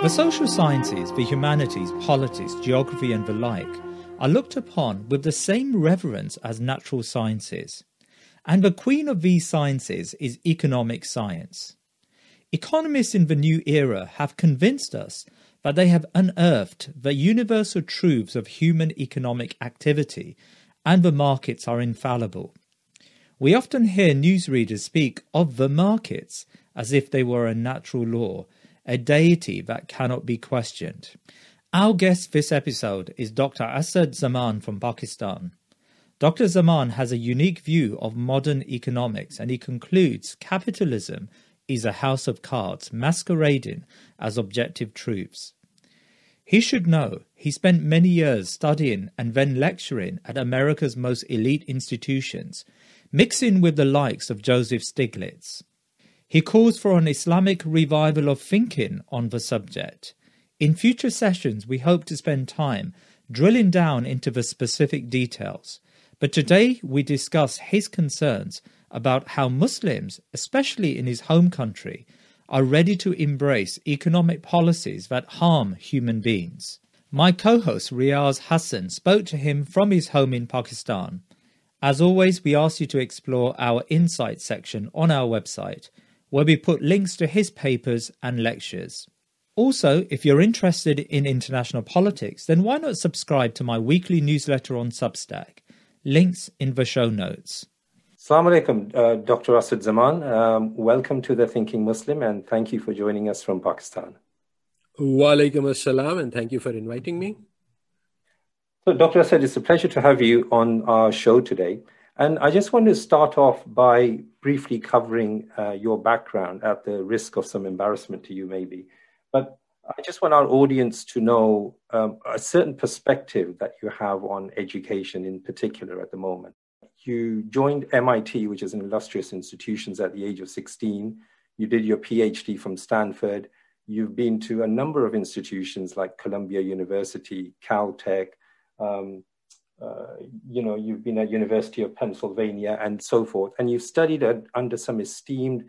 The social sciences, the humanities, politics, geography and the like are looked upon with the same reverence as natural sciences. And the queen of these sciences is economic science. Economists in the new era have convinced us that they have unearthed the universal truths of human economic activity and the markets are infallible. We often hear newsreaders speak of the markets as if they were a natural law, a deity that cannot be questioned. Our guest this episode is Dr Asad Zaman from Pakistan. Dr Zaman has a unique view of modern economics and he concludes capitalism is a house of cards masquerading as objective truths. He should know he spent many years studying and then lecturing at America's most elite institutions, mixing with the likes of Joseph Stiglitz. He calls for an Islamic revival of thinking on the subject. In future sessions, we hope to spend time drilling down into the specific details. But today, we discuss his concerns about how Muslims, especially in his home country, are ready to embrace economic policies that harm human beings. My co-host Riaz Hassan spoke to him from his home in Pakistan. As always, we ask you to explore our Insights section on our website, where we put links to his papers and lectures. Also, if you're interested in international politics, then why not subscribe to my weekly newsletter on Substack? Links in the show notes. Assalamu alaikum, Dr. Asad Zaman. Welcome to The Thinking Muslim and thank you for joining us from Pakistan. Wa alaikum assalam and thank you for inviting me. So, Dr. Asad, it's a pleasure to have you on our show today. And I just want to start off by briefly covering your background at the risk of some embarrassment to you maybe. But I just want our audience to know a certain perspective that you have on education in particular at the moment. You joined MIT, which is an illustrious institution, at the age of 16. You did your PhD from Stanford. You've been to a number of institutions like Columbia University, Caltech, you've been at University of Pennsylvania and so forth. And you've studied under some esteemed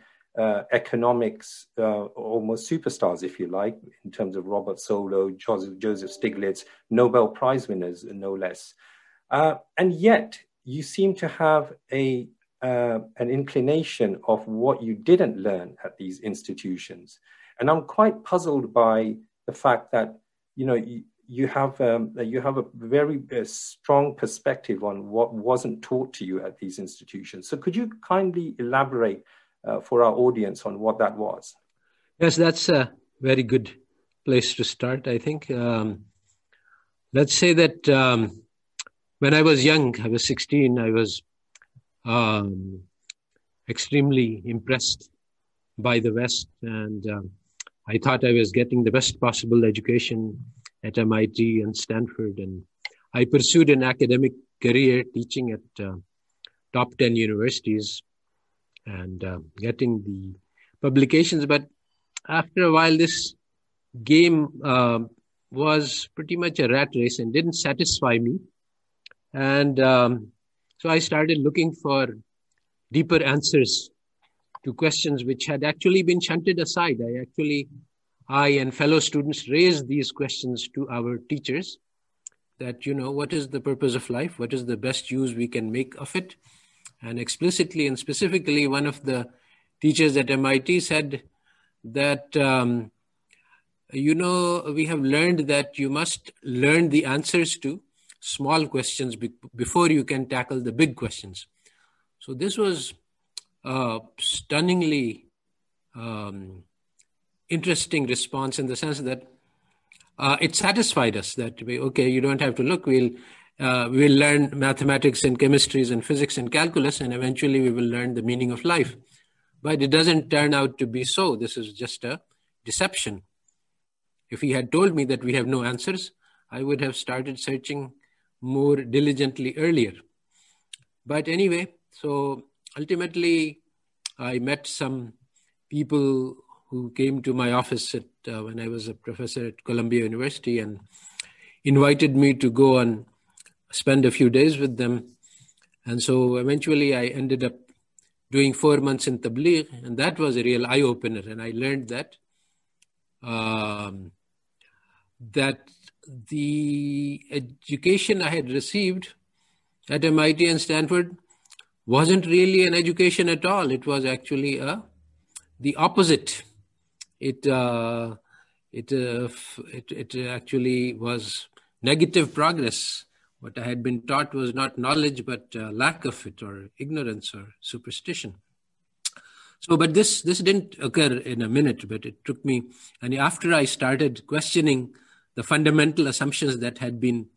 economics, almost superstars, if you like, in terms of Robert Solow, Joseph Stiglitz, Nobel Prize winners, no less. And yet, you seem to have an inclination of what you didn't learn at these institutions. And I'm quite puzzled by the fact that, you have a very strong perspective on what wasn't taught to you at these institutions. So could you kindly elaborate for our audience on what that was? Yes, that's a very good place to start, I think. Let's say that when I was young, I was 16, I was extremely impressed by the West. And I thought I was getting the best possible education at MIT and Stanford. And I pursued an academic career teaching at top 10 universities and getting the publications. But after a while, this game was pretty much a rat race and didn't satisfy me. And so I started looking for deeper answers to questions which had actually been shunted aside. I and fellow students raised these questions to our teachers that, what is the purpose of life? What is the best use we can make of it? And explicitly and specifically, one of the teachers at MIT said that, we have learned that you must learn the answers to small questions before you can tackle the big questions. So this was stunningly interesting response in the sense that it satisfied us that, you don't have to look, we'll learn mathematics and chemistries and physics and calculus, and eventually we will learn the meaning of life. But it doesn't turn out to be so. This is just a deception. If he had told me that we have no answers, I would have started searching more diligently earlier. But anyway, so ultimately I met some people who came to my office when I was a professor at Columbia University and invited me to go and spend a few days with them. And so eventually I ended up doing 4 months in Tabligh, and that was a real eye-opener. And I learned that that the education I had received at MIT and Stanford wasn't really an education at all. It was actually the opposite. It actually was negative progress. What I had been taught was not knowledge, but lack of it, or ignorance, or superstition. So, but this didn't occur in a minute, but it took me, and after I started questioning the fundamental assumptions that had been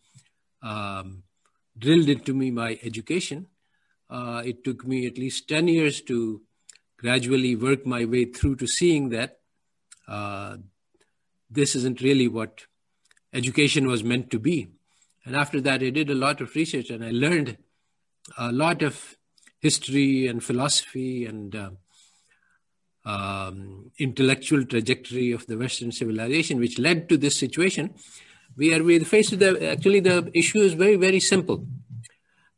drilled into me by education, it took me at least 10 years to gradually work my way through to seeing that this isn't really what education was meant to be. And after that, I did a lot of research, and I learned a lot of history and philosophy and intellectual trajectory of the Western civilization, which led to this situation where we're faced with the issue is very, very simple.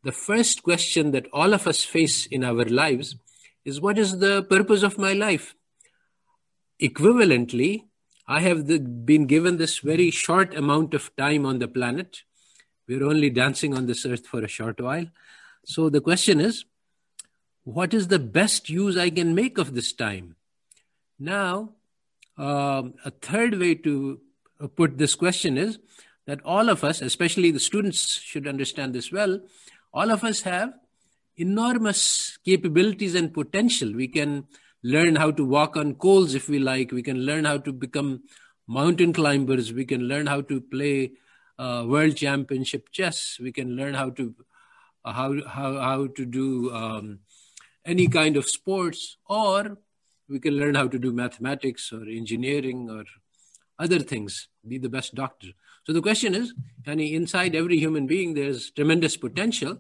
The first question that all of us face in our lives is, what is the purpose of my life? Equivalently, I have been given this very short amount of time on the planet. We're only dancing on this earth for a short while. So the question is, what is the best use I can make of this time? Now, a third way to put this question is that all of us, especially the students should understand this well, all of us have enormous capabilities and potential. We can learn how to walk on coals if we like. We can learn how to become mountain climbers. We can learn how to play world championship chess. We can learn how to do any kind of sports, or we can learn how to do mathematics or engineering or other things, be the best doctor. So the question is, inside every human being, there's tremendous potential.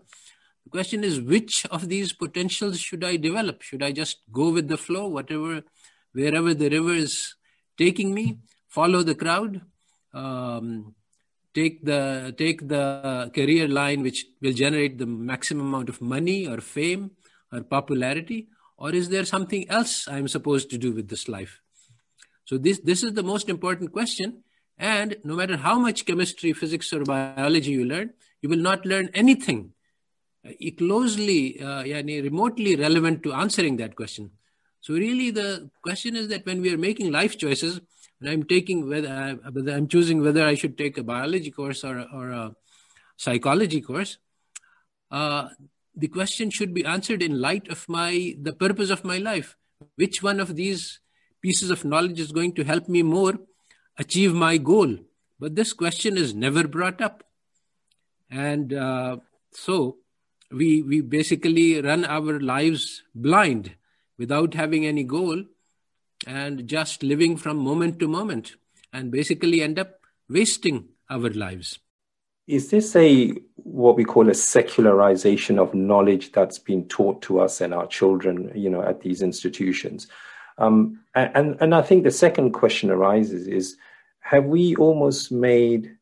The question is, which of these potentials should I develop? Should I just go with the flow, wherever the river is taking me, follow the crowd, take the career line which will generate the maximum amount of money or fame or popularity, or is there something else I'm supposed to do with this life? So this is the most important question. And no matter how much chemistry, physics, or biology you learn, you will not learn anything remotely relevant to answering that question. So really the question is that when we are making life choices, and I'm choosing whether I should take a biology course or a psychology course, the question should be answered in light of the purpose of my life. Which one of these pieces of knowledge is going to help me more achieve my goal? But this question is never brought up. And so we basically run our lives blind without having any goal and just living from moment to moment, and basically end up wasting our lives. Is this what we call a secularization of knowledge that's been taught to us and our children, at these institutions? And I think the second question arises is, have we almost been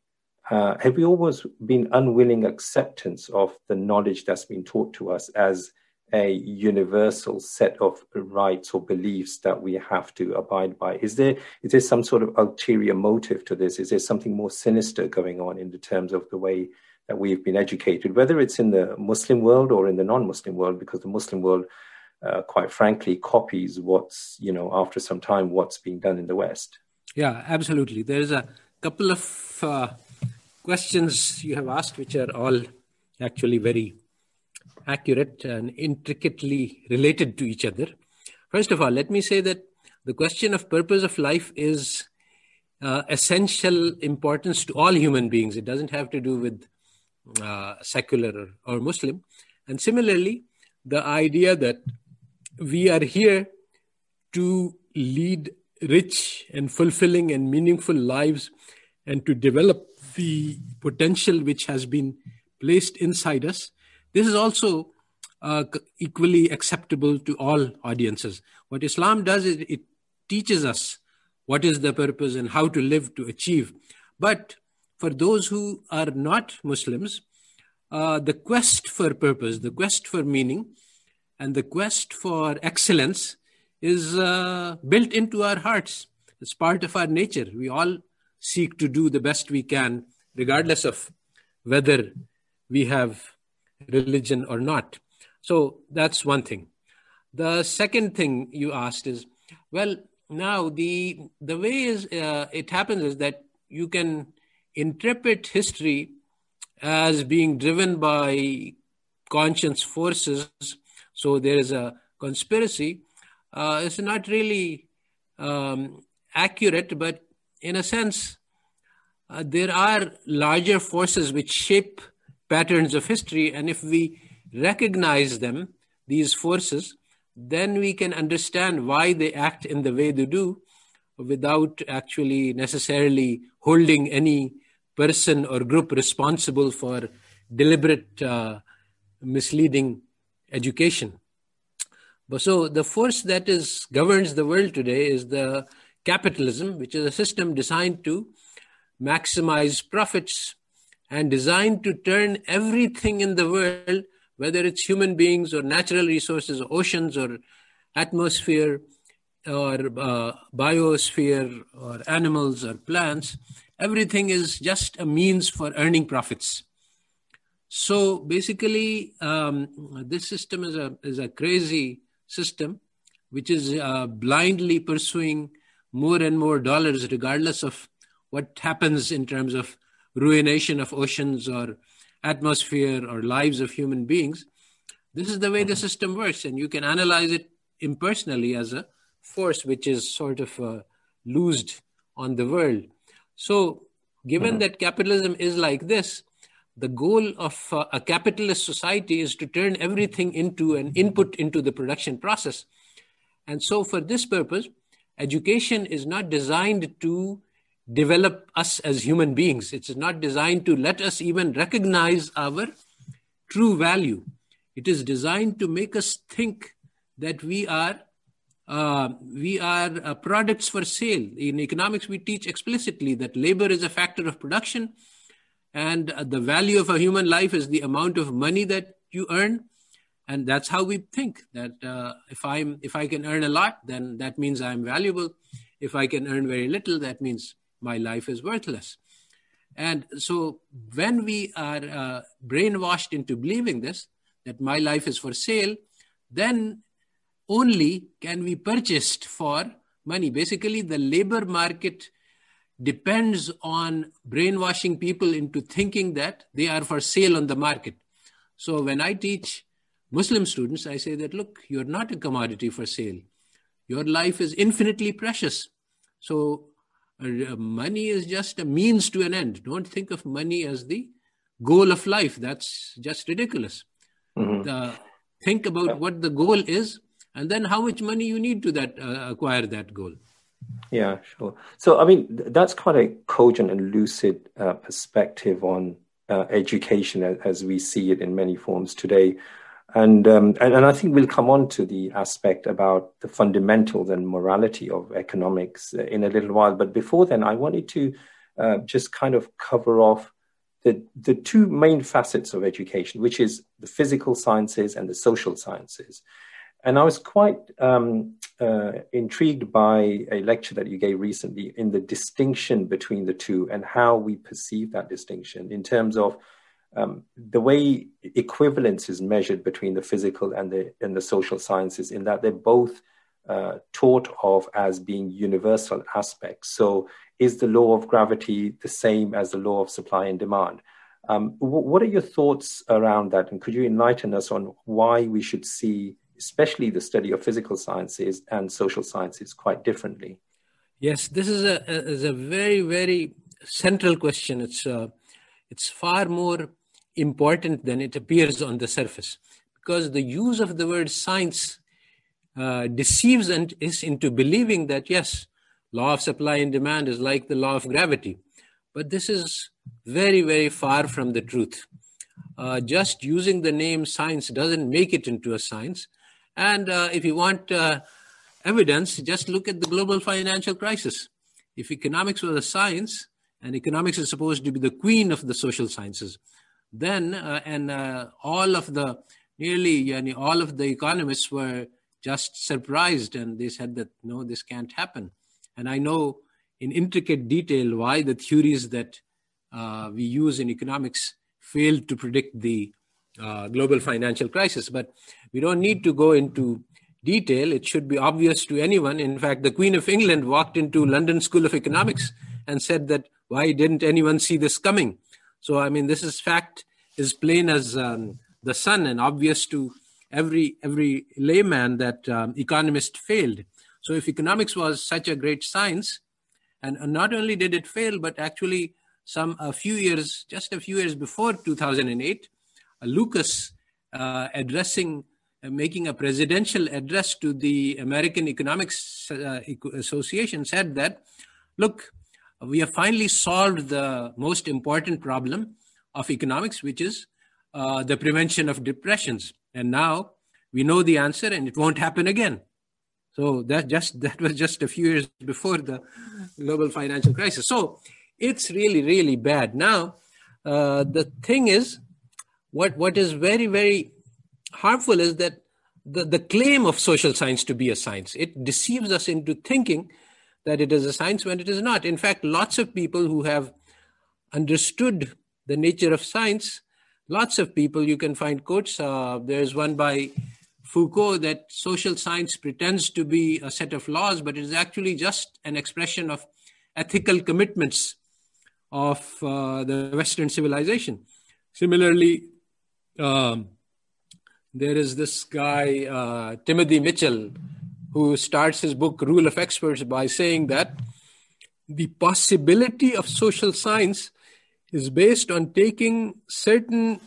unwilling acceptance of the knowledge that's been taught to us as a universal set of rights or beliefs that we have to abide by? Is there some sort of ulterior motive to this? Is there something more sinister going on in the terms of the way that we've been educated, whether it's in the Muslim world or in the non-Muslim world? Because the Muslim world, quite frankly, copies after some time, what's being done in the West. Yeah, absolutely. There's a couple of questions you have asked, which are all actually very accurate and intricately related to each other. First of all, let me say that the question of purpose of life is essential importance to all human beings. It doesn't have to do with secular or Muslim. And similarly, the idea that we are here to lead rich and fulfilling and meaningful lives and to develop the potential which has been placed inside us, this is also equally acceptable to all audiences. What Islam does is it teaches us what is the purpose and how to live to achieve. But for those who are not Muslims, the quest for purpose, the quest for meaning, and the quest for excellence is built into our hearts. It's part of our nature. We all seek to do the best we can, regardless of whether we have religion or not. So that's one thing. The second thing you asked is, well, now the way it happens is that you can interpret history as being driven by conscious forces. So there is a conspiracy. It's not really accurate, but in a sense, there are larger forces which shape patterns of history. And if we recognize them, these forces, then we can understand why they act in the way they do without actually necessarily holding any person or group responsible for deliberate misleading education. But so the force that governs the world today is the capitalism, which is a system designed to maximize profits and designed to turn everything in the world, whether it's human beings or natural resources, or oceans or atmosphere or biosphere or animals or plants, everything is just a means for earning profits. So basically, this system is a crazy system, which is blindly pursuing more and more dollars, regardless of what happens in terms of ruination of oceans or atmosphere or lives of human beings. This is the way the system works, and you can analyze it impersonally as a force which is sort of loosed on the world. So given that capitalism is like this, the goal of a capitalist society is to turn everything into an input into the production process. And so for this purpose, education is not designed to develop us as human beings. It's not designed to let us even recognize our true value. It is designed to make us think that we are products for sale. In economics, we teach explicitly that labor is a factor of production, and the value of a human life is the amount of money that you earn. And that's how we think, that if I can earn a lot, then that means I'm valuable. If I can earn very little, that means my life is worthless. And so when we are brainwashed into believing this, that my life is for sale, then only can we purchased for money. Basically, the labor market depends on brainwashing people into thinking that they are for sale on the market. So when I teach Muslim students, I say that, look, you're not a commodity for sale. Your life is infinitely precious. So money is just a means to an end. Don't think of money as the goal of life. That's just ridiculous. Think about what the goal is, and then how much money you need to acquire that goal. Yeah, sure. So, I mean, that's quite a cogent and lucid perspective on education as we see it in many forms today. And I think we'll come on to the aspect about the fundamentals and morality of economics in a little while. But before then, I wanted to just kind of cover off the two main facets of education, which is the physical sciences and the social sciences. And I was quite intrigued by a lecture that you gave recently in the distinction between the two and how we perceive that distinction in terms of the way equivalence is measured between the physical and the social sciences, in that they're both taught of as being universal aspects. So is the law of gravity the same as the law of supply and demand? What are your thoughts around that? And could you enlighten us on why we should see, especially the study of physical sciences and social sciences, quite differently? Yes, this is a very, very central question. It's far more important than it appears on the surface, because the use of the word science deceives us into believing that, yes, law of supply and demand is like the law of gravity. But this is very, very far from the truth. Just using the name science doesn't make it into a science. And if you want evidence, just look at the global financial crisis. If economics was a science, and economics is supposed to be the queen of the social sciences, then all of the economists were just surprised, and they said that, no, this can't happen. And I know in intricate detail why the theories that we use in economics failed to predict the global financial crisis. But we don't need to go into detail. It should be obvious to anyone. In fact, the Queen of England walked into London School of Economics and said that, why didn't anyone see this coming? So, I mean, fact is plain as the sun and obvious to every layman that economists failed. So if economics was such a great science, and not only did it fail, but actually just a few years before 2008, Lucas making a presidential address to the American Economics Association said that, look, we have finally solved the most important problem of economics, which is the prevention of depressions. And now we know the answer and it won't happen again. So that was just a few years before the global financial crisis. So it's really, really bad. Now, the thing is, what is very, very harmful is that the claim of social science to be a science, it deceives us into thinking that it is a science when it is not. In fact, lots of people who have understood the nature of science, lots of people, you can find quotes. There's one by Foucault that social science pretends to be a set of laws, but it is actually just an expression of ethical commitments of the Western civilization. Similarly, there is this guy, Timothy Mitchell, who starts his book, Rule of Experts, by saying that the possibility of social science is based on taking certain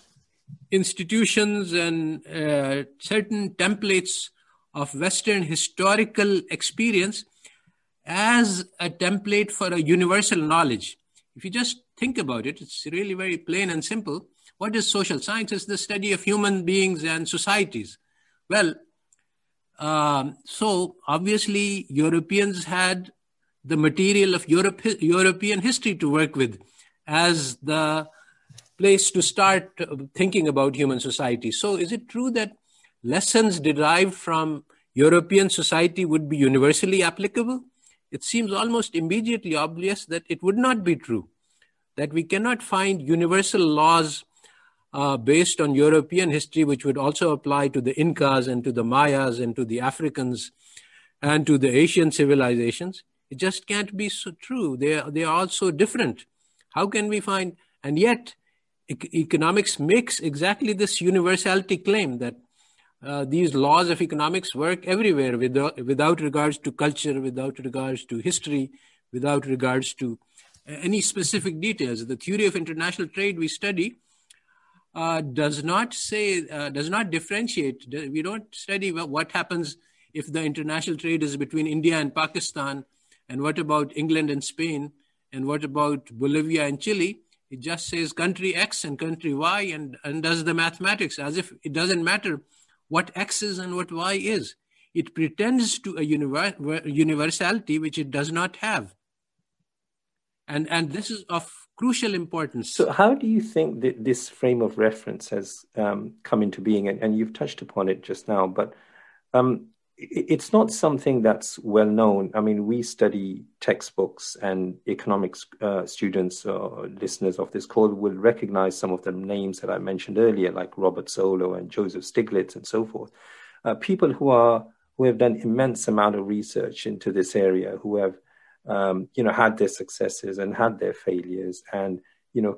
institutions and certain templates of Western historical experience as a template for a universal knowledge. If you just think about it, it's really very plain and simple. What is social science? It's the study of human beings and societies. Well, so obviously Europeans had the material of European history to work with as the place to start thinking about human society. So is it true that lessons derived from European society would be universally applicable? It seems almost immediately obvious that it would not be true, that we cannot find universal laws based on European history, which would also apply to the Incas and to the Mayas and to the Africans and to the Asian civilizations. It just can't be so true. They are all so different. How can we find, and yet economics makes exactly this universality claim that these laws of economics work everywhere without regards to culture, without regards to history, without regards to any specific details. The theory of international trade we study does not differentiate. We don't study what happens if the international trade is between India and Pakistan, and what about England and Spain, and what about Bolivia and Chile. It just says country X and country Y and does the mathematics as if it doesn't matter what X is and what Y is. It pretends to a universality which it does not have. And this is of crucial importance. So how do you think that this frame of reference has come into being? And you've touched upon it just now, but it's not something that's well known. I mean, we study textbooks, and economics students or listeners of this call will recognize some of the names that I mentioned earlier, like Robert Solow and Joseph Stiglitz and so forth. People who have done immense amount of research into this area, who have had their successes and had their failures, and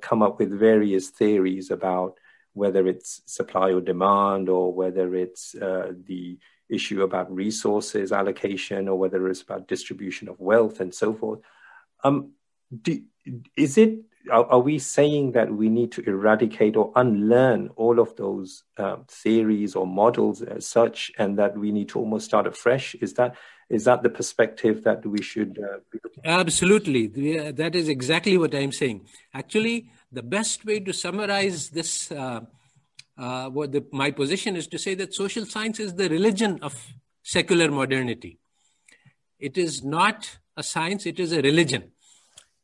come up with various theories about whether it's supply or demand, or whether it's the issue about resources allocation, or whether it's about distribution of wealth and so forth. Are we saying that we need to eradicate or unlearn all of those theories or models as such, and that we need to almost start afresh? Is that the perspective that we should be looking at? Absolutely. That is exactly what I'm saying. Actually, the best way to summarize this my position is to say that social science is the religion of secular modernity. It is not a science, it is a religion.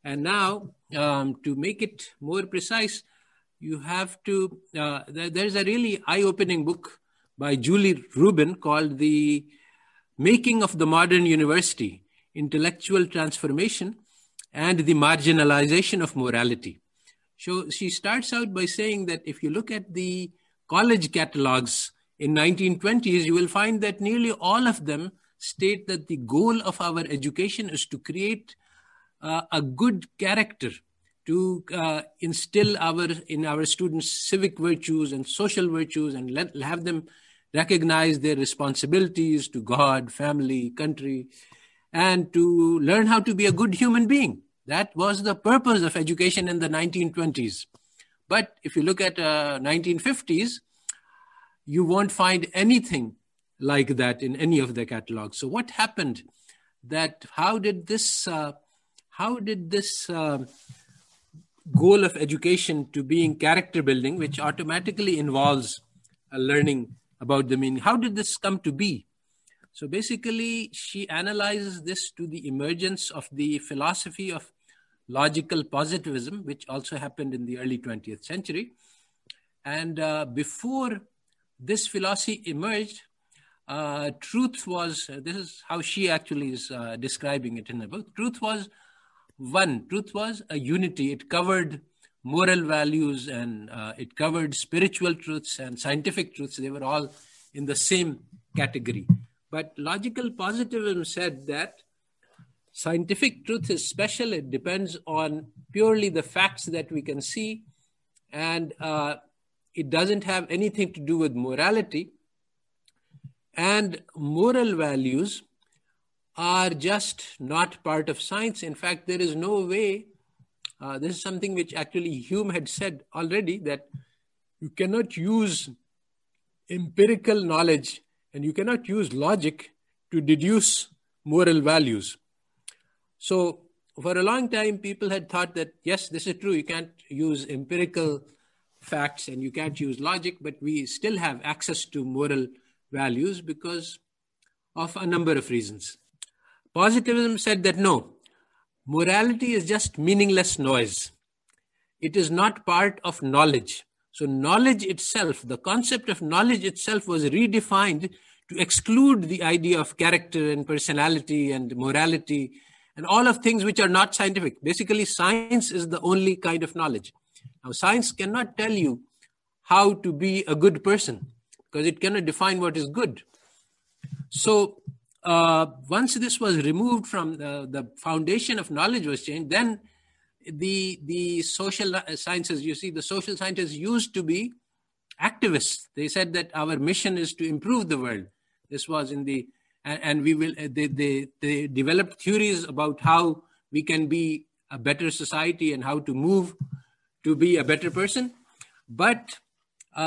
And now, to make it more precise, you have to, there's a really eye-opening book by Julie Rubin called The Making of the Modern University, Intellectual Transformation, and the marginalization of morality. So she starts out by saying that if you look at the college catalogs in 1920s, you will find that nearly all of them state that the goal of our education is to create a good character, to instill in our students civic virtues and social virtues, and have them recognize their responsibilities to God, family, country, and to learn how to be a good human being. That was the purpose of education in the 1920s. But if you look at 1950s, you won't find anything like that in any of the catalogs. So what happened? How did this goal of education to being character building, which automatically involves learning about the meaning, how did this come to be? So basically, she analyzes this to the emergence of the philosophy of logical positivism, which also happened in the early 20th century. And before this philosophy emerged, truth was, this is how she actually is describing it in her book, truth was a unity. It covered moral values, and it covered spiritual truths and scientific truths. They were all in the same category. But logical positivism said that scientific truth is special. It depends on purely the facts that we can see, and it doesn't have anything to do with morality. And moral values are just not part of science. In fact, there is no way, this is something which actually Hume had said already, that you cannot use empirical knowledge and you cannot use logic to deduce moral values. So for a long time, people had thought that, yes, this is true, you can't use empirical facts and you can't use logic, but we still have access to moral values because of a number of reasons. Positivism said that no, morality is just meaningless noise. It is not part of knowledge. So knowledge itself, the concept of knowledge itself was redefined to exclude the idea of character and personality and morality and all of things which are not scientific. Basically, science is the only kind of knowledge. Now, science cannot tell you how to be a good person because it cannot define what is good. So once this was removed from the foundation of knowledge was changed, then the social sciences, you see, the social scientists used to be activists. They said that our mission is to improve the world. This was in the, and we will, they developed theories about how we can be a better society and how to move to be a better person. But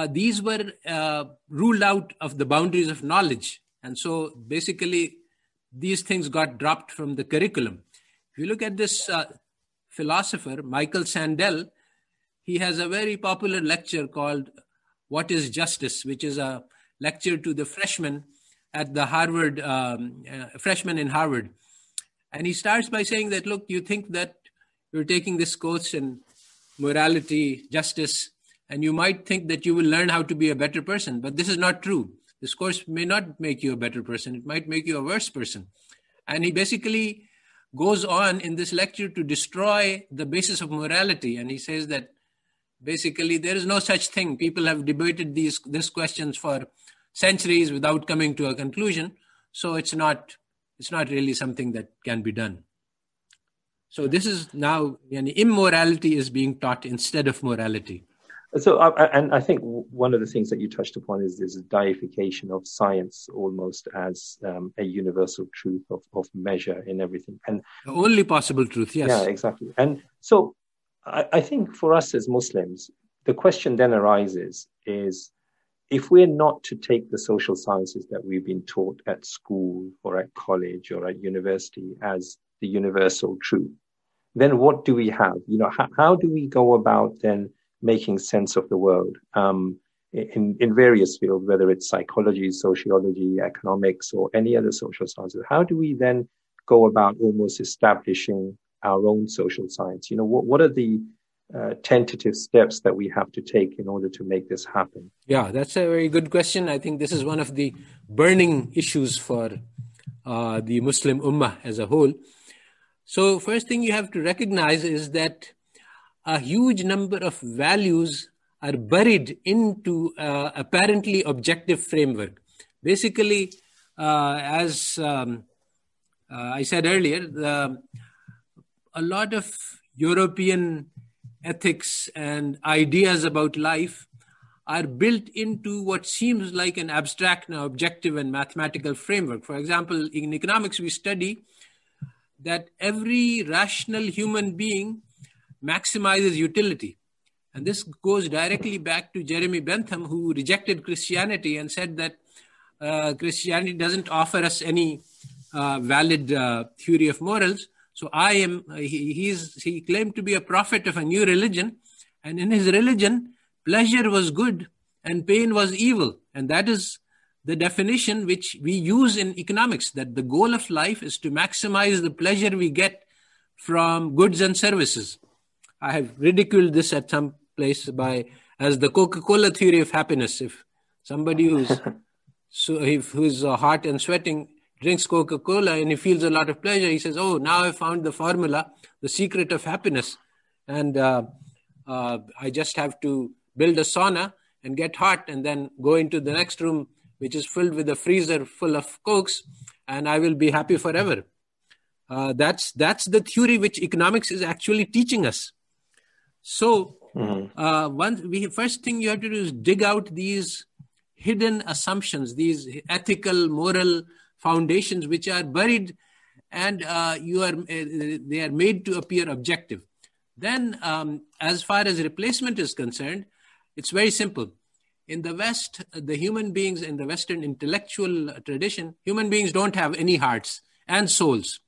these were ruled out of the boundaries of knowledge. And so basically, these things got dropped from the curriculum. If you look at this philosopher, Michael Sandel, he has a very popular lecture called What is Justice, which is a lecture to the freshmen at the Harvard, freshmen in Harvard. And he starts by saying that, look, you think that you're taking this course in morality, justice, and you might think that you will learn how to be a better person, but this is not true. This course may not make you a better person. It might make you a worse person. And he basically goes on in this lecture to destroy the basis of morality. And he says that basically there is no such thing. People have debated these questions for centuries without coming to a conclusion. So it's not really something that can be done. So this is now, immorality is being taught instead of morality. So, and I think one of the things that you touched upon is a deification of science almost as a universal truth of measure in everything. And the only possible truth, yes. Yeah, exactly. And so I think for us as Muslims, the question then arises is, if we're not to take the social sciences that we've been taught at school or at college or at university as the universal truth, then what do we have? How do we go about then making sense of the world in various fields, whether it's psychology, sociology, economics, or any other social sciences? How do we then go about almost establishing our own social science? What are the tentative steps that we have to take in order to make this happen? Yeah, that's a very good question. I think this is one of the burning issues for the Muslim Ummah as a whole. So first thing you have to recognize is that a huge number of values are buried into apparently objective framework. Basically, as I said earlier, a lot of European ethics and ideas about life are built into what seems like an abstract, objective and mathematical framework. For example, in economics, we study that every rational human being maximizes utility. And this goes directly back to Jeremy Bentham, who rejected Christianity and said that Christianity doesn't offer us any valid theory of morals. So he claimed to be a prophet of a new religion. And in his religion, pleasure was good and pain was evil. And that is the definition which we use in economics, that the goal of life is to maximize the pleasure we get from goods and services. I have ridiculed this at some place as the Coca-Cola theory of happiness. If somebody who's hot and sweating drinks Coca-Cola and he feels a lot of pleasure, he says, "Oh, now I found the formula, the secret of happiness. And I just have to build a sauna and get hot and then go into the next room, which is filled with a freezer full of Cokes, and I will be happy forever." That's the theory which economics is actually teaching us. So first thing you have to do is dig out these hidden assumptions, these ethical, moral foundations which are buried, and they are made to appear objective. Then, as far as replacement is concerned, it's very simple. In the West, the human beings in the Western intellectual tradition, human beings don't have any hearts and souls.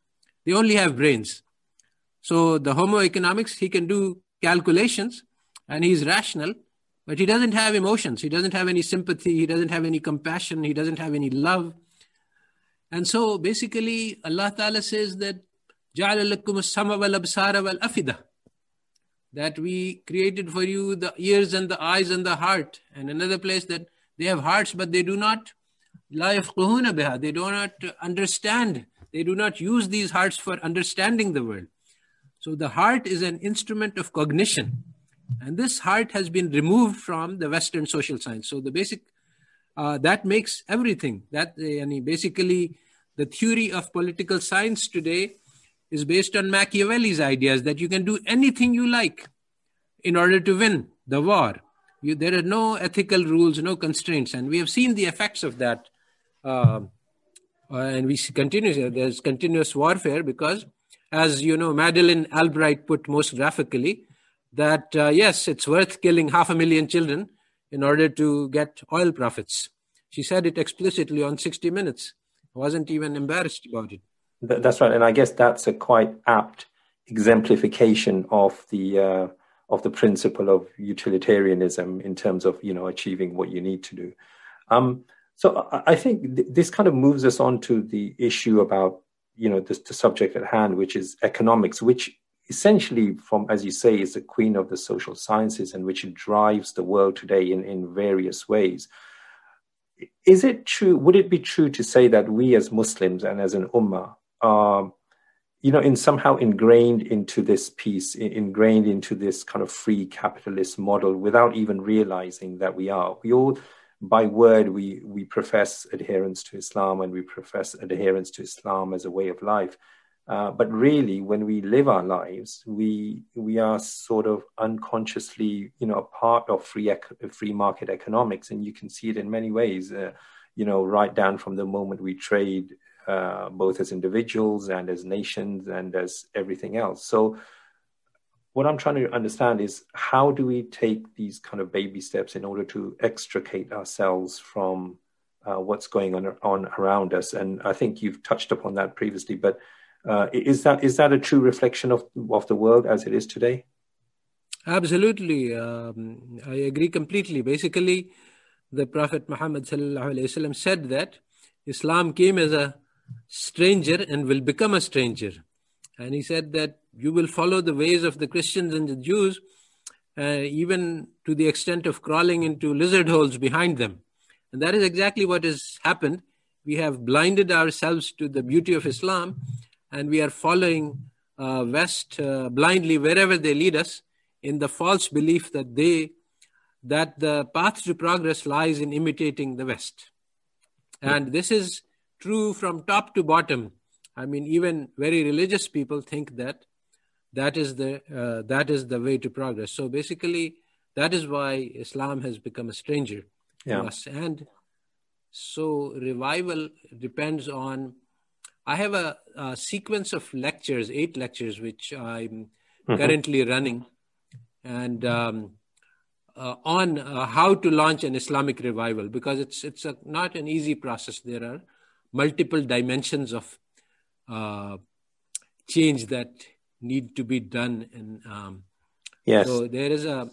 They only have brains. So the Homo economics, he can do calculations and he's rational, but he doesn't have emotions. He doesn't have any sympathy. He doesn't have any compassion. He doesn't have any love. And so basically Allah Ta'ala says that جَعَلَ لَكُمُ السَّمْعَ وَالْأَبْصَارَ وَالْأَفْئِدَةَ, that we created for you the ears and the eyes and the heart. And another place that they have hearts, but they do not لَا يَفْقَهُونَ بِهَا, they do not understand. They do not use these hearts for understanding the world. So the heart is an instrument of cognition. And this heart has been removed from the Western social science. So the basic, that makes everything. Basically, the theory of political science today is based on Machiavelli's ideas that you can do anything you like in order to win the war. There are no ethical rules, no constraints. And we have seen the effects of that. And there's continuous warfare because, as you know, Madeleine Albright put most graphically, that yes, it's worth killing 500,000 children in order to get oil profits. She said it explicitly on 60 Minutes. Wasn't even embarrassed about it. That's right, and I guess that's a quite apt exemplification of the principle of utilitarianism in terms of achieving what you need to do. So I think this kind of moves us on to the issue about the subject at hand, which is economics, which essentially, as you say, is the queen of the social sciences and which drives the world today in various ways. Is it true? Would it be true to say that we as Muslims and as an ummah are, somehow ingrained into this kind of free capitalist model without even realizing that we are? We all, by word, we profess adherence to Islam and we profess adherence to Islam as a way of life. But really, when we live our lives, we are sort of unconsciously, a part of free market economics, and you can see it in many ways. Right down from the moment we trade, both as individuals and as nations and as everything else. So, what I'm trying to understand is how do we take these kind of baby steps in order to extricate ourselves from what's going on around us? And I think you've touched upon that previously, but is that a true reflection of the world as it is today? Absolutely. I agree completely. Basically, the Prophet Muhammad ﷺ said that Islam came as a stranger and will become a stranger. And he said that you will follow the ways of the Christians and the Jews, even to the extent of crawling into lizard holes behind them. And that is exactly what has happened. We have blinded ourselves to the beauty of Islam, and we are following West blindly wherever they lead us, in the false belief that the path to progress lies in imitating the West. And this is true from top to bottom. I mean, even very religious people think that is the way to progress. So basically, that is why Islam has become a stranger to us. And so revival depends on, I have a sequence of lectures, 8 lectures, which I'm currently running, and on how to launch an Islamic revival, because it's not an easy process. There are multiple dimensions of change that need to be done. And so there is a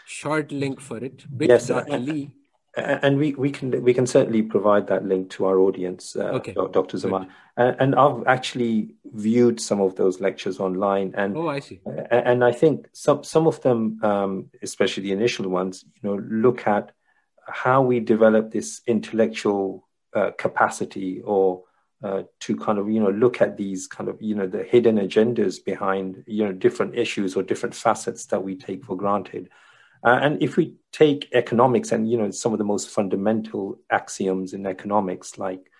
short link for it, bit.ly. And we can certainly provide that link to our audience, Dr. Zaman. And I've actually viewed some of those lectures online, and I see. And I think some of them, especially the initial ones, look at how we develop this intellectual capacity, or to kind of look at these kind of the hidden agendas behind different issues or different facets that we take for granted. And if we take economics and, some of the most fundamental axioms in economics, like,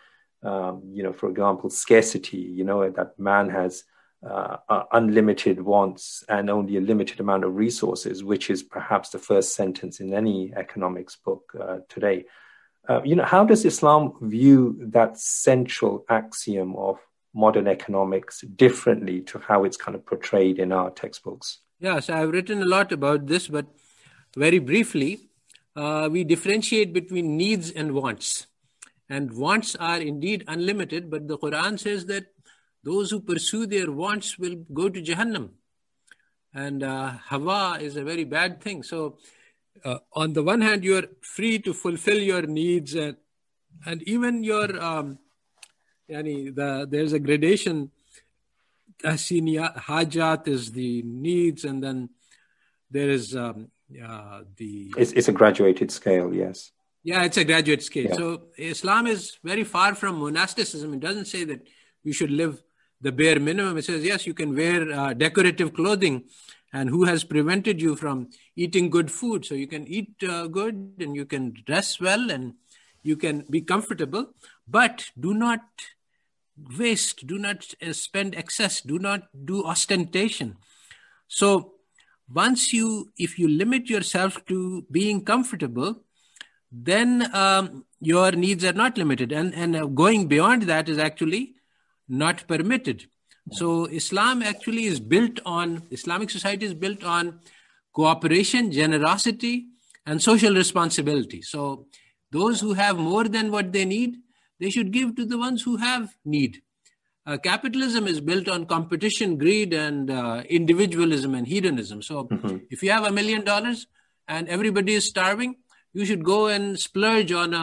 for example, scarcity, that man has unlimited wants and only a limited amount of resources, which is perhaps the first sentence in any economics book today. How does Islam view that central axiom of modern economics differently to how it's kind of portrayed in our textbooks? Yeah, so I've written a lot about this, but very briefly, we differentiate between needs and wants. And wants are indeed unlimited, but the Quran says that those who pursue their wants will go to Jahannam. And hawa is a very bad thing. So on the one hand, you're free to fulfill your needs, and even your, there's a gradation. Hajat is the needs, and then there is it's a graduated scale, yes. Yeah, it's a graduate scale. Yeah. So Islam is very far from monasticism. It doesn't say that you should live the bare minimum. It says, yes, you can wear decorative clothing, and who has prevented you from eating good food? So you can eat good, and you can dress well, and you can be comfortable, but do not waste, do not spend excess, do not do ostentation. So if you limit yourself to being comfortable, then your needs are not limited. And going beyond that is actually not permitted. So Islamic society is built on cooperation, generosity, and social responsibility. So those who have more than what they need, they should give to the ones who have need. Capitalism is built on competition, greed, and individualism and hedonism. So if you have $1 million and everybody is starving, you should go and splurge on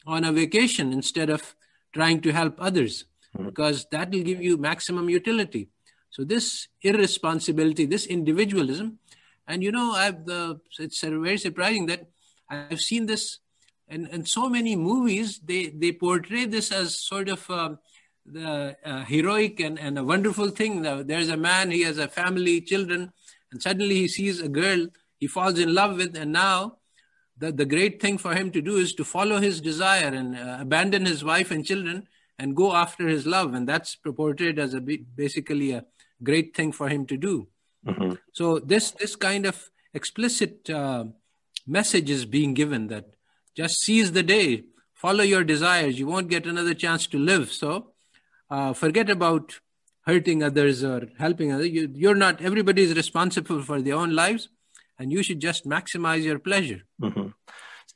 a vacation instead of trying to help others, because that will give you maximum utility. So this irresponsibility, this individualism, and it's very surprising that I've seen this in so many movies. They portray this as sort of the heroic and a wonderful thing. There's a man, he has a family, children, and suddenly he sees a girl he falls in love with, and now the great thing for him to do is to follow his desire and abandon his wife and children and go after his love. And that's purported as basically a great thing for him to do. So this kind of explicit message is being given, that just seize the day, follow your desires, you won't get another chance to live. So forget about hurting others or helping others. You're not, everybody is responsible for their own lives, and you should just maximize your pleasure. So,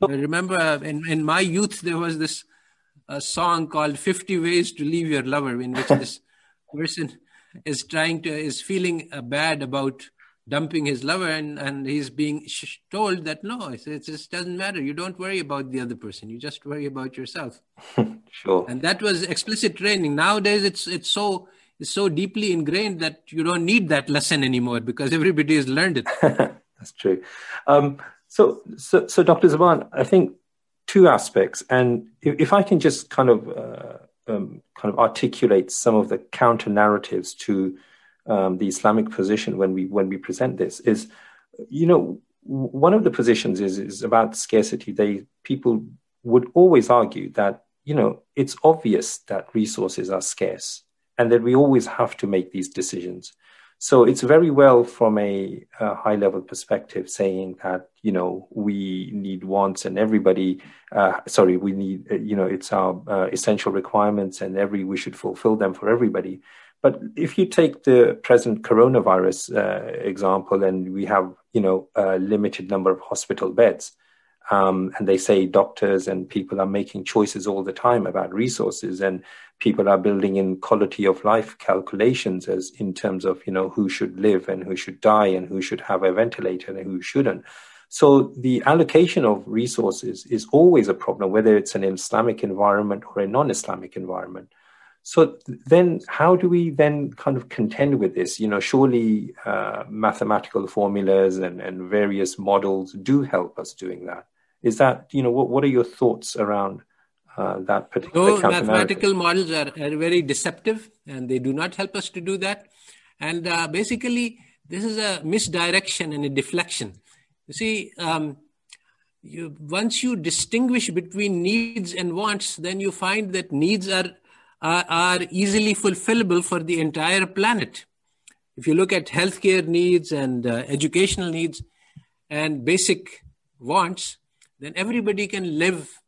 I remember in my youth, there was this song called 50 Ways to Leave Your Lover, in which this person is feeling bad about dumping his lover, and he's being told that no, it just doesn't matter. You don't worry about the other person. You just worry about yourself. Sure. And that was explicit training. Nowadays, it's so deeply ingrained that you don't need that lesson anymore, because everybody has learned it. That's true. So Dr. Zaman, I think two aspects, and if I can just kind of articulate some of the counter narratives to the Islamic position when we present this is, one of the positions is about scarcity. People would always argue that, it's obvious that resources are scarce and that we always have to make these decisions. So it's very well from a high level perspective saying that, we need wants and everybody, we need, it's our essential requirements and we should fulfill them for everybody. But if you take the present coronavirus example, and we have, a limited number of hospital beds, and they say doctors and people are making choices all the time about resources, and people are building in quality of life calculations as in terms of, who should live and who should die and who should have a ventilator and who shouldn't. So the allocation of resources is always a problem, whether it's an Islamic environment or a non-Islamic environment. So then how do we then kind of contend with this? Surely mathematical formulas and various models do help us doing that. Is that, what are your thoughts around that particular counter-narrative? Mathematical models are very deceptive, and they do not help us to do that. And basically, this is a misdirection and a deflection. You see, once you distinguish between needs and wants, then you find that needs are easily fulfillable for the entire planet. If you look at healthcare needs and educational needs and basic wants, then everybody can live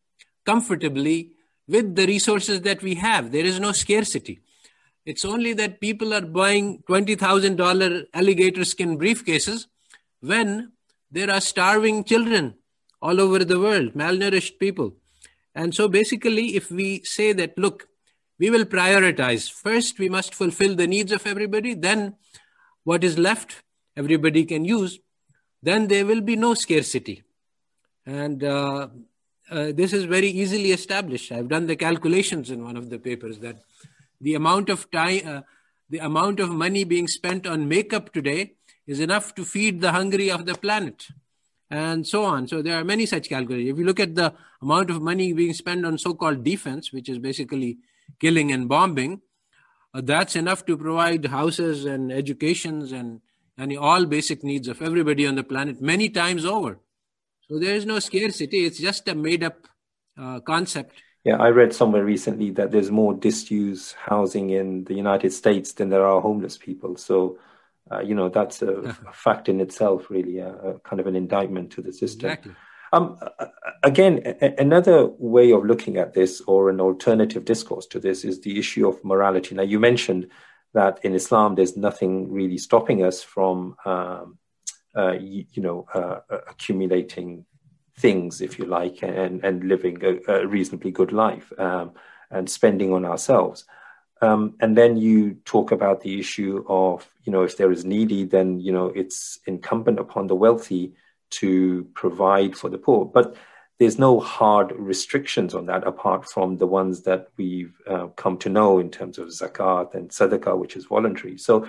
comfortably with the resources that we have. There is no scarcity. It's only that people are buying $20,000 alligator skin briefcases when there are starving children all over the world, malnourished people. And so basically, if we say that, look, we will prioritize. First, we must fulfill the needs of everybody. Then what is left, everybody can use. Then there will be no scarcity. And this is very easily established. I've done the calculations in one of the papers that the amount of time, the amount of money being spent on makeup today is enough to feed the hungry of the planet, and so on. So there are many such calculations. If you look at the amount of money being spent on so-called defense, which is basically killing and bombing, that's enough to provide houses and educations and all basic needs of everybody on the planet many times over. So there is no scarcity. It's just a made-up concept. Yeah, I read somewhere recently that there's more disused housing in the United States than there are homeless people. So, that's a fact in itself, really, a kind of an indictment to the system. Exactly. Again, another way of looking at this, or an alternative discourse to this, is the issue of morality. Now, you mentioned that in Islam, there's nothing really stopping us from, accumulating things, if you like, and living a reasonably good life and spending on ourselves. And then you talk about the issue of, if there is needy, then, it's incumbent upon the wealthy to provide for the poor. But there's no hard restrictions on that apart from the ones that we've come to know in terms of zakat and sadaqah, which is voluntary. So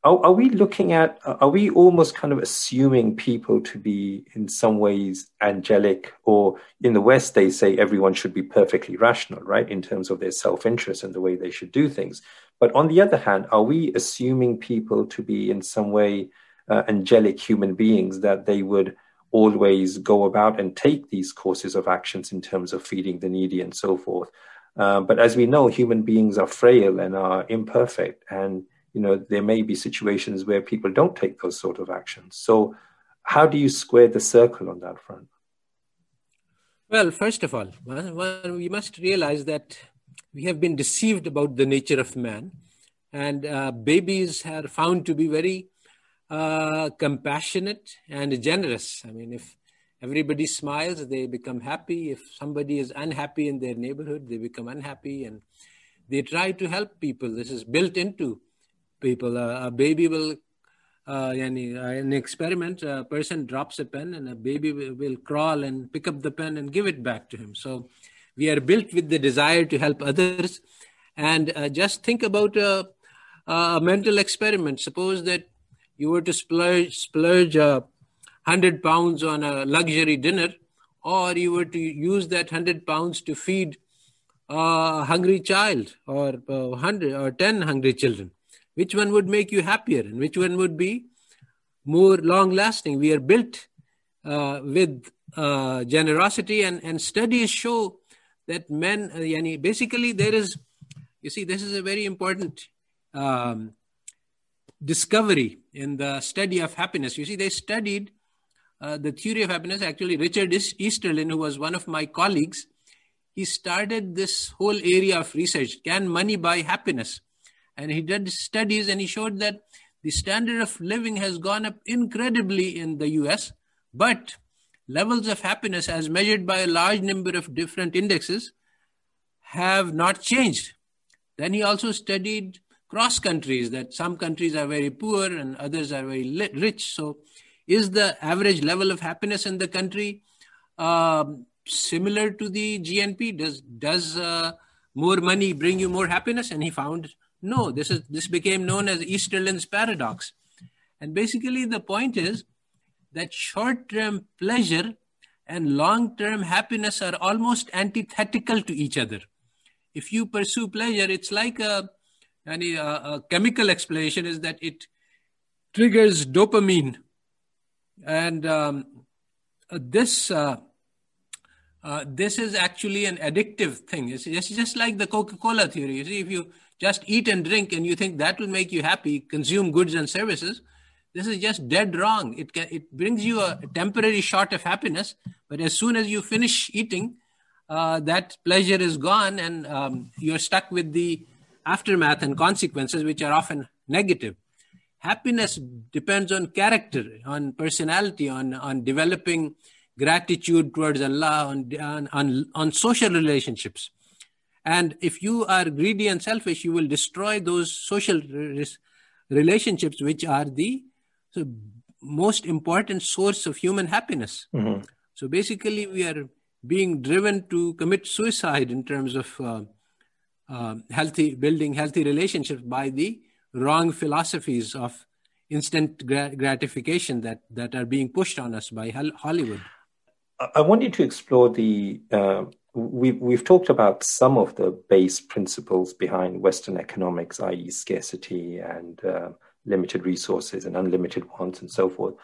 are we almost kind of assuming people to be in some ways angelic, or in the West, they say everyone should be perfectly rational, right? In terms of their self-interest and the way they should do things. But on the other hand, are we assuming people to be in some way angelic human beings, that they would always go about and take these courses of actions in terms of feeding the needy and so forth? But as we know, human beings are frail and are imperfect, and there may be situations where people don't take those sort of actions. So how do you square the circle on that front? Well, first of all, we must realize that we have been deceived about the nature of man, and babies are found to be very compassionate and generous. I mean, if everybody smiles, they become happy. If somebody is unhappy in their neighborhood, they become unhappy, and they try to help people. This is built into people. A baby will, in an experiment, a person drops a pen and a baby will crawl and pick up the pen and give it back to him. So we are built with the desire to help others. And just think about a mental experiment. Suppose that you were to splurge 100 pounds on a luxury dinner, or you were to use that 100 pounds to feed a hungry child, or 100 or 10 hungry children. which one would make you happier and which one would be more long-lasting. We are built with generosity, and studies show that men, basically there is, you see, this is a very important discovery in the study of happiness. You see, they studied the theory of happiness. Actually, Richard Easterlin, who was one of my colleagues, he started this whole area of research. Can money buy happiness? And he did studies, and he showed that the standard of living has gone up incredibly in the US, but levels of happiness as measured by a large number of different indexes have not changed. Then he also studied cross countries, that some countries are very poor and others are very rich. So is the average level of happiness in the country similar to the GNP? Does more money bring you more happiness? And he found no. This became known as Easterlands Paradox. And basically the point is that short-term pleasure and long-term happiness are almost antithetical to each other. If you pursue pleasure, it's like a chemical explanation is that it triggers dopamine. And this is actually an addictive thing. It's just like the Coca-Cola theory. You see, if you just eat and drink and you think that will make you happy, consume goods and services, this is just dead wrong. It brings you a temporary shot of happiness, but as soon as you finish eating, that pleasure is gone, and you're stuck with the aftermath and consequences, which are often negative. Happiness depends on character, on personality, on developing gratitude towards Allah, on social relationships. And if you are greedy and selfish, you will destroy those social relationships, which are the most important source of human happiness. Mm-hmm. So basically, we are being driven to commit suicide in terms of building healthy relationships by the wrong philosophies of instant gratification that are being pushed on us by Hollywood. I want you to explore we've talked about some of the base principles behind Western economics, i.e. scarcity and limited resources and unlimited wants and so forth.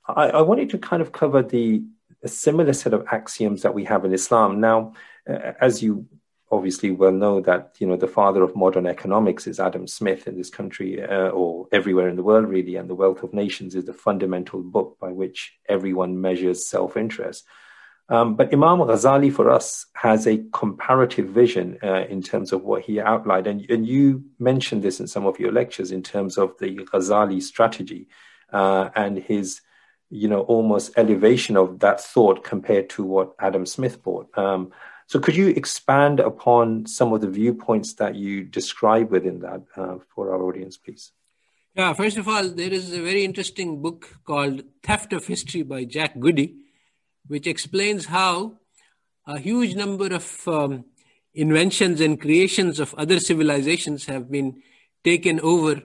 I wanted to kind of cover a similar set of axioms that we have in Islam. Now, as you obviously well know that, the father of modern economics is Adam Smith in this country or everywhere in the world, really. And The Wealth of Nations is the fundamental book by which everyone measures self-interest. But Imam Ghazali, for us, has a comparative vision in terms of what he outlined. And you mentioned this in some of your lectures in terms of the Ghazali strategy and his, almost elevation of that thought compared to what Adam Smith brought. So could you expand upon some of the viewpoints that you describe within that for our audience, please? Yeah, first of all, there is a very interesting book called Theft of History by Jack Goody, which explains how a huge number of inventions and creations of other civilizations have been taken over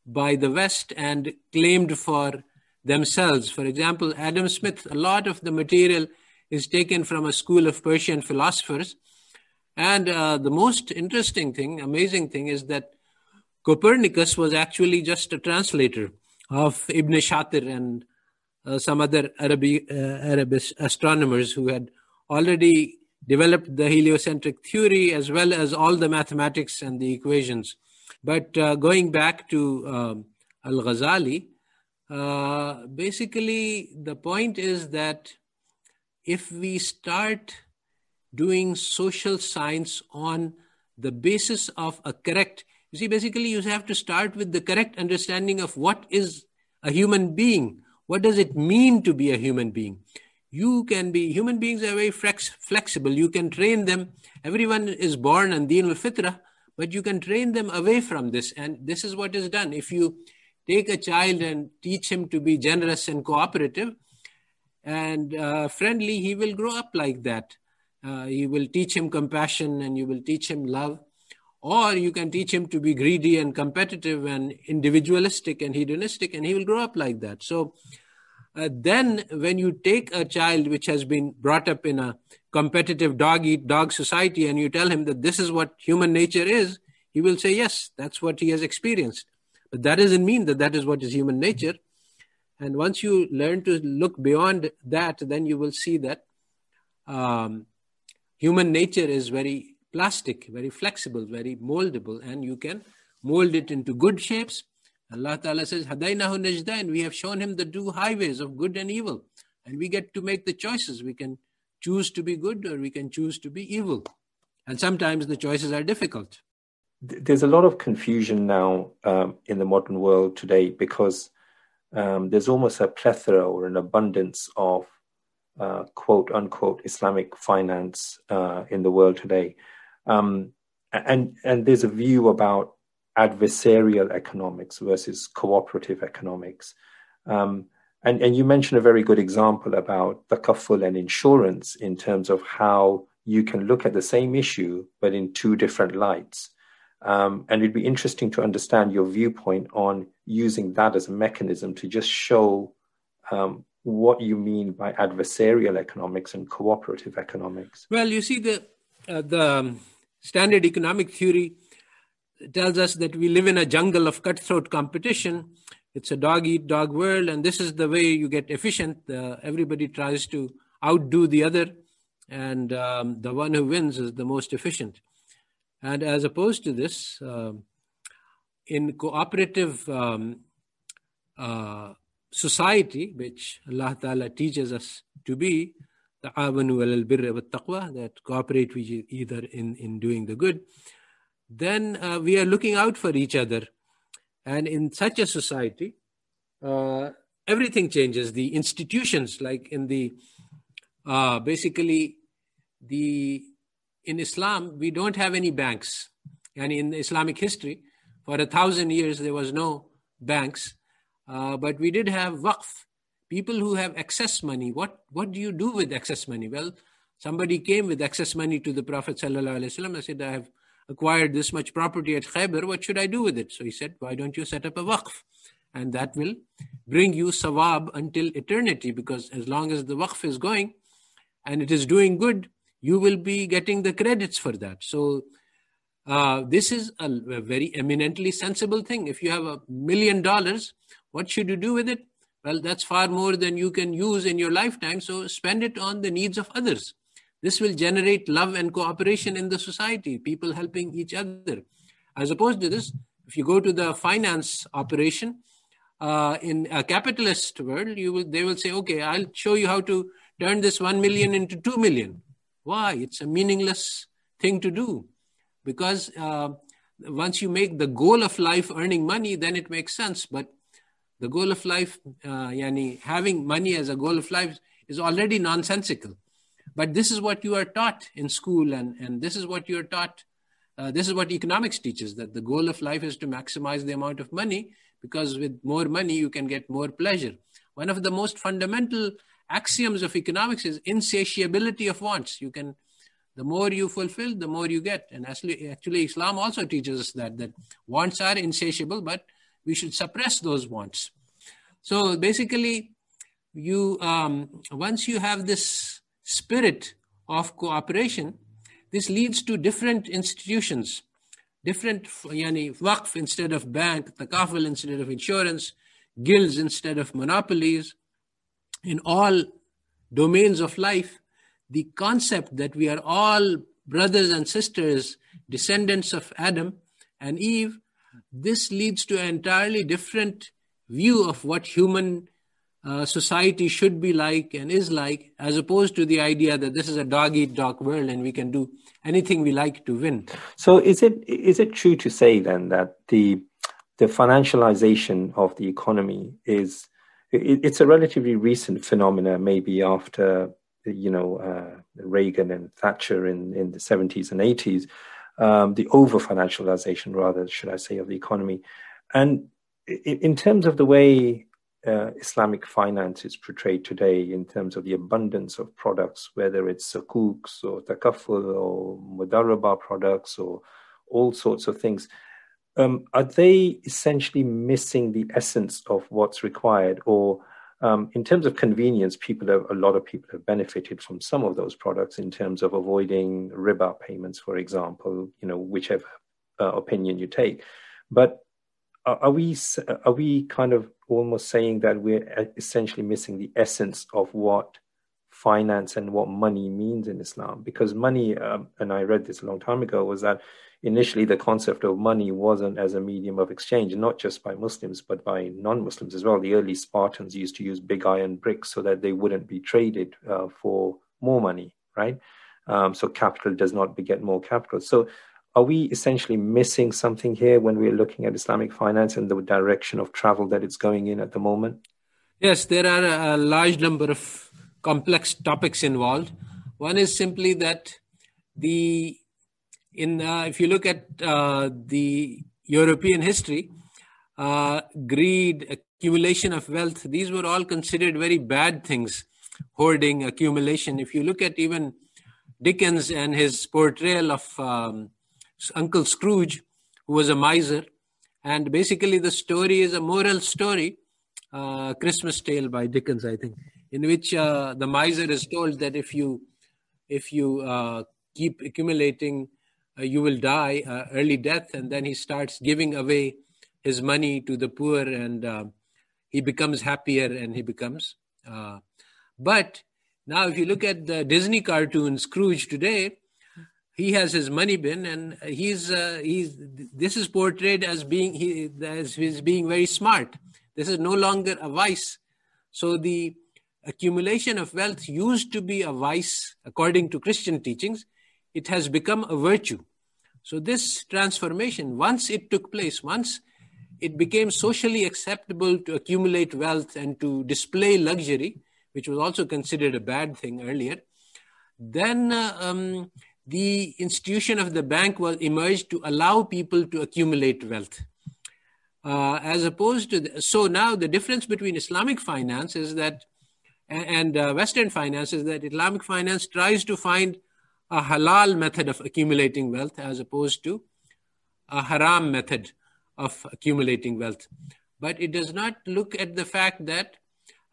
by the West and claimed for themselves. For example, Adam Smith, a lot of the material is taken from a school of Persian philosophers. And the most interesting thing, amazing thing, is that Copernicus was actually just a translator of Ibn Shatir and some other Arab astronomers who had already developed the heliocentric theory as well as all the mathematics and the equations. But going back to Al-Ghazali, basically the point is that if we start doing social science on the basis of a correct, basically you have to start with the correct understanding of what is a human being. What does it mean to be a human being? Human beings are very flexible. You can train them. Everyone is born on deen al-fitrah, but you can train them away from this. And this is what is done. If you take a child and teach him to be generous and cooperative and friendly, he will grow up like that. You will teach him compassion and you will teach him love. Or you can teach him to be greedy and competitive and individualistic and hedonistic, and he will grow up like that. So then when you take a child which has been brought up in a competitive dog-eat-dog society and you tell him that this is what human nature is, he will say, yes, that's what he has experienced. But that doesn't mean that that is what is human nature. And once you learn to look beyond that, then you will see that human nature is very plastic, very flexible, very moldable, and you can mold it into good shapes. Allah Ta'ala says, Hadaynahu najdain, we have shown him the two highways of good and evil. And we get to make the choices. We can choose to be good or we can choose to be evil. And sometimes the choices are difficult. There's a lot of confusion now in the modern world today because there's almost a plethora or an abundance of quote unquote Islamic finance in the world today. And there's a view about adversarial economics versus cooperative economics. And you mentioned a very good example about takafful and insurance in terms of how you can look at the same issue, but in two different lights. And it'd be interesting to understand your viewpoint on using that as a mechanism to just show what you mean by adversarial economics and cooperative economics. Well, you see, the standard economic theory tells us that we live in a jungle of cutthroat competition. It's a dog-eat-dog world, and this is the way you get efficient. Everybody tries to outdo the other, and the one who wins is the most efficient. And as opposed to this, in cooperative society, which Allah Ta'ala teaches us to be, ta'awanu alal birri wat taqwa, that cooperate with either in doing the good, then we are looking out for each other. And in such a society, everything changes. The institutions, like in the, in Islam, we don't have any banks. And in Islamic history, for 1,000 years, there was no banks. But we did have waqf, people who have excess money. What do you do with excess money? Well, somebody came with excess money to the Prophet ﷺ and said, I have acquired this much property at Khaybar, what should I do with it? So he said, why don't you set up a waqf? And that will bring you sawab until eternity, because as long as the waqf is going and it is doing good, you will be getting the credits for that. So this is a very eminently sensible thing. If you have $1 million, what should you do with it? Well, that's far more than you can use in your lifetime. So spend it on the needs of others. This will generate love and cooperation in the society, people helping each other. As opposed to this, if you go to the finance operation, in a capitalist world, they will say, okay, I'll show you how to turn this 1 million into 2 million. Why? It's a meaningless thing to do. Because once you make the goal of life earning money, then it makes sense. But the goal of life, having money as a goal of life is already nonsensical. But this is what you are taught in school, and this is what you are taught. This is what economics teaches, that the goal of life is to maximize the amount of money, because with more money, you can get more pleasure. One of the most fundamental axioms of economics is insatiability of wants. The more you fulfill, the more you get. And actually Islam also teaches us that wants are insatiable, but we should suppress those wants. So basically, once you have this spirit of cooperation, this leads to different institutions, different waqf instead of bank, takaful instead of insurance, guilds instead of monopolies. In all domains of life, the concept that we are all brothers and sisters, descendants of Adam and Eve, this leads to an entirely different view of what human society should be like and is like, as opposed to the idea that this is a dog-eat-dog world and we can do anything we like to win. So is it true to say then that the financialization of the economy it's a relatively recent phenomena, maybe after Reagan and Thatcher in the 70s and 80s, the over-financialization, rather, should I say, of the economy. And in terms of the way Islamic finance is portrayed today, in terms of the abundance of products, whether it's sukuks or takafful or mudarraba products or all sorts of things, are they essentially missing the essence of what's required? Or in terms of convenience, a lot of people have benefited from some of those products in terms of avoiding riba payments, for example, whichever opinion you take. But are we kind of almost saying that we're essentially missing the essence of what finance and what money means in Islam? Because money, and I read this a long time ago, was that initially the concept of money wasn't as a medium of exchange, not just by Muslims, but by non-Muslims as well. The early Spartans used to use big iron bricks so that they wouldn't be traded for more money, right? So capital does not beget more capital. So are we essentially missing something here when we're looking at Islamic finance and the direction of travel that it's going in at the moment? Yes, there are a large number of complex topics involved. One is simply that if you look at the European history, greed, accumulation of wealth, these were all considered very bad things. Hoarding, accumulation. If you look at even Dickens and his portrayal of Uncle Scrooge, who was a miser, and basically the story is a moral story, Christmas Tale by Dickens, I think, in which the miser is told that if you keep accumulating, you will die early death, and then he starts giving away his money to the poor, and he becomes happier, and he becomes. But now, if you look at the Disney cartoon Scrooge today, he has his money bin, and this is portrayed as being very smart. This is no longer a vice. So the accumulation of wealth used to be a vice, according to Christian teachings. It has become a virtue. So this transformation, once it took place, once it became socially acceptable to accumulate wealth and to display luxury, which was also considered a bad thing earlier, then the institution of the bank was emerged to allow people to accumulate wealth. As opposed to, so now the difference between Islamic finance is that, and Western finance is that Islamic finance tries to find a halal method of accumulating wealth as opposed to a haram method of accumulating wealth. But it does not look at the fact that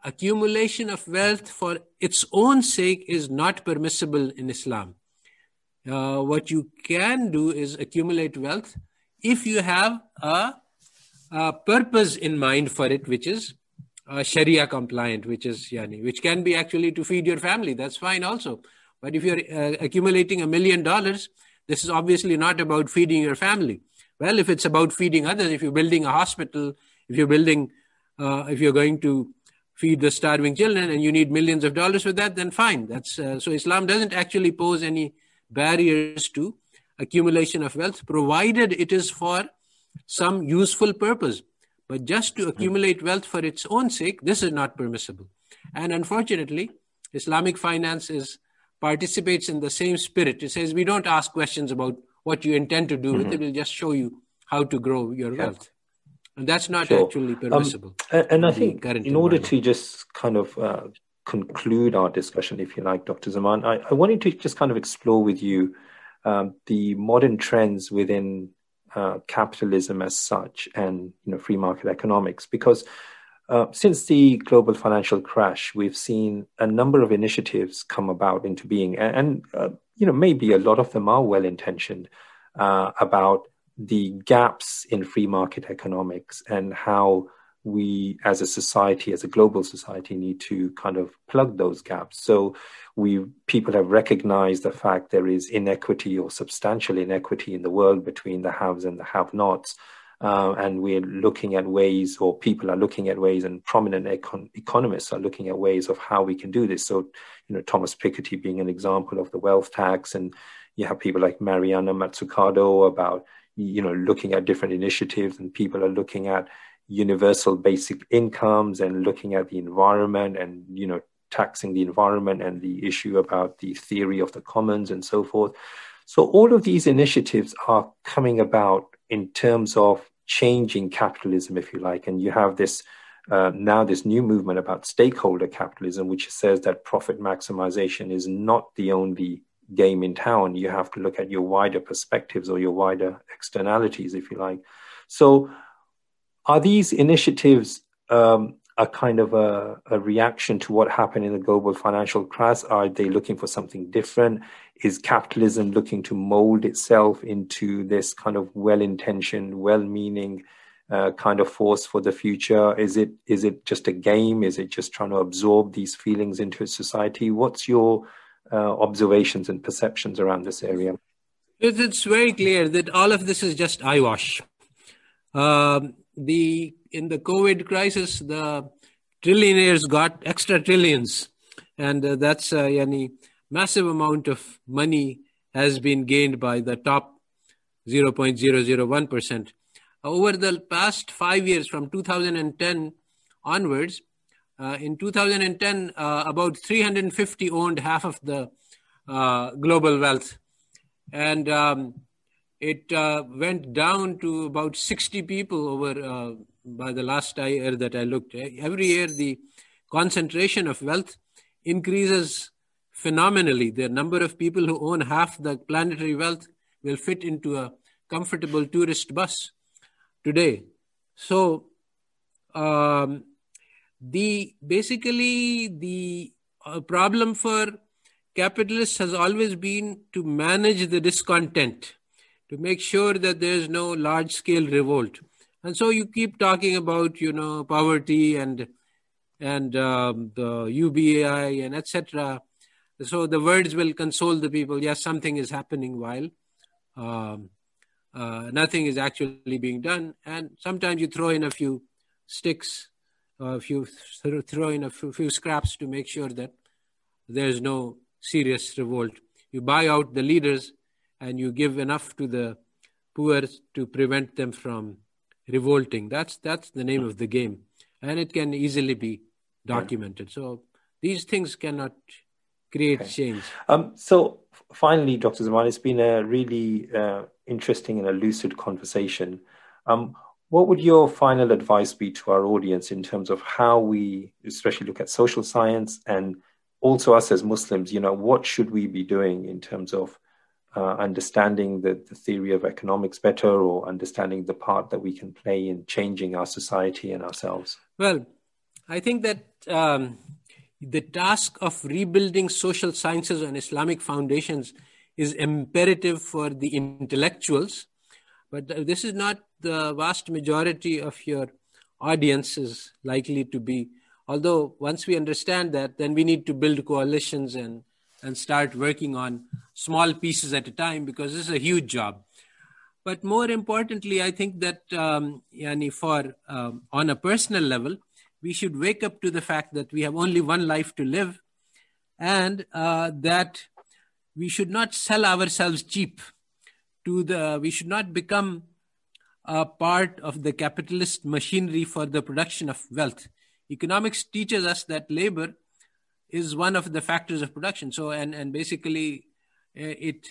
accumulation of wealth for its own sake is not permissible in Islam. What you can do is accumulate wealth if you have a purpose in mind for it, which is Sharia compliant, which can be actually to feed your family. That's fine also. But if you're accumulating $1 million, this is obviously not about feeding your family. Well, if it's about feeding others, if you're building a hospital, if you're going to feed the starving children and you need millions of dollars for that, then fine. So Islam doesn't actually pose any barriers to accumulation of wealth, provided it is for some useful purpose. But just to accumulate wealth for its own sake, this is not permissible. And unfortunately, Islamic finance participates in the same spirit. It says, we don't ask questions about what you intend to do with it. We'll just show you how to grow your wealth. And that's not actually permissible. And I think in order to just kind of conclude our discussion, if you like, Dr. Zaman, I wanted to just kind of explore with you the modern trends within capitalism as such and free market economics, because since the global financial crash, we've seen a number of initiatives come about into being, and maybe a lot of them are well-intentioned about the gaps in free market economics and how we as a society, as a global society, need to kind of plug those gaps. So people have recognized the fact there is inequity or substantial inequity in the world between the haves and the have-nots. And we're looking at ways, or people are looking at ways, and prominent economists are looking at ways of how we can do this. So, Thomas Piketty being an example of the wealth tax, and you have people like Mariana Mazzucato about, looking at different initiatives, and people are looking at universal basic incomes and looking at the environment and, taxing the environment and the issue about the theory of the commons and so forth. So all of these initiatives are coming about in terms of changing capitalism, if you like. And you have this now this new movement about stakeholder capitalism, which says that profit maximization is not the only game in town. You have to look at your wider perspectives or your wider externalities, if you like. So are these initiatives a kind of a reaction to what happened in the global financial crash? Are they looking for something different? Is capitalism looking to mold itself into this kind of well-intentioned, well-meaning kind of force for the future? Is it just a game? Is it just trying to absorb these feelings into society? What's your observations and perceptions around this area? It's very clear that all of this is just eyewash. In the COVID crisis, the trillionaires got extra trillions, and that's a massive amount of money has been gained by the top 0.001%. Over the past 5 years, from 2010 onwards, in 2010, about 350 owned half of the global wealth. And it went down to about 60 people over by the last year that I looked. Every year, the concentration of wealth increases phenomenally. The number of people who own half the planetary wealth will fit into a comfortable tourist bus today. So, the problem for capitalists has always been to manage the discontent, to make sure that there's no large-scale revolt. And so you keep talking about, poverty and the UBI and etc. So the words will console the people. Yes, something is happening while nothing is actually being done. And sometimes you throw in a few sticks, throw in a few scraps to make sure that there's no serious revolt. You buy out the leaders and you give enough to the poor to prevent them from revolting. That's the name of the game. And it can easily be documented. So these things cannot create change. So finally, Dr. Zaman, it's been a really interesting and a lucid conversation. What would your final advice be to our audience in terms of how we especially look at social science, and also us as Muslims, what should we be doing in terms of understanding the theory of economics better, or understanding the part that we can play in changing our society and ourselves? Well, I think that the task of rebuilding social sciences on Islamic foundations is imperative for the intellectuals, but this is not the vast majority of your audience is likely to be. Although once we understand that, then we need to build coalitions and start working on small pieces at a time, because this is a huge job. But more importantly, I think that on a personal level, we should wake up to the fact that we have only one life to live, and that we should not sell ourselves cheap we should not become a part of the capitalist machinery for the production of wealth. Economics teaches us that labor is one of the factors of production. So, and basically it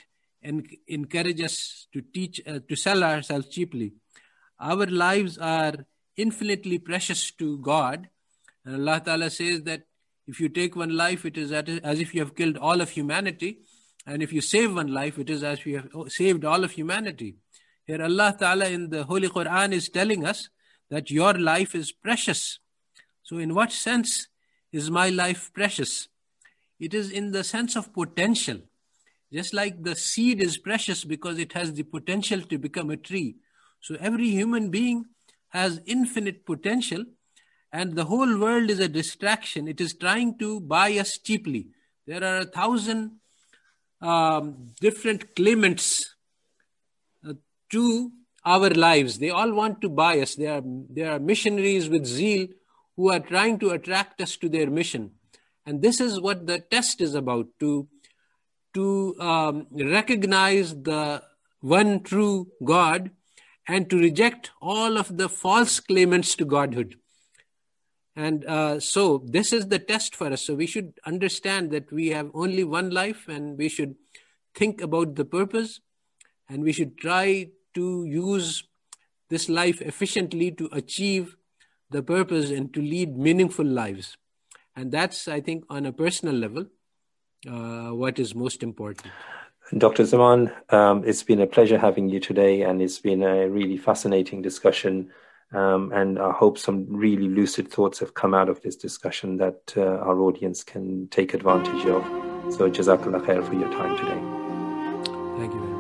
encourages us to sell ourselves cheaply. Our lives are infinitely precious to God. And Allah Ta'ala says that if you take one life, it is as if you have killed all of humanity. And if you save one life, it is as if you have saved all of humanity. Here Allah Ta'ala in the Holy Quran is telling us that your life is precious. So in what sense is my life precious? It is in the sense of potential. Just like the seed is precious because it has the potential to become a tree. So every human being has infinite potential, and the whole world is a distraction. It is trying to buy us cheaply. There are 1,000 different claimants to our lives. They all want to buy us. There are missionaries with zeal who are trying to attract us to their mission. And this is what the test is about, to recognize the one true God and to reject all of the false claimants to godhood. And so this is the test for us. So we should understand that we have only one life, and we should think about the purpose, and we should try to use this life efficiently to achieve the purpose and to lead meaningful lives. And that's, I think, on a personal level, what is most important. Dr. Zaman, it's been a pleasure having you today, and it's been a really fascinating discussion. And I hope some really lucid thoughts have come out of this discussion that our audience can take advantage of. So Jazakallah khair for your time today. Thank you very much.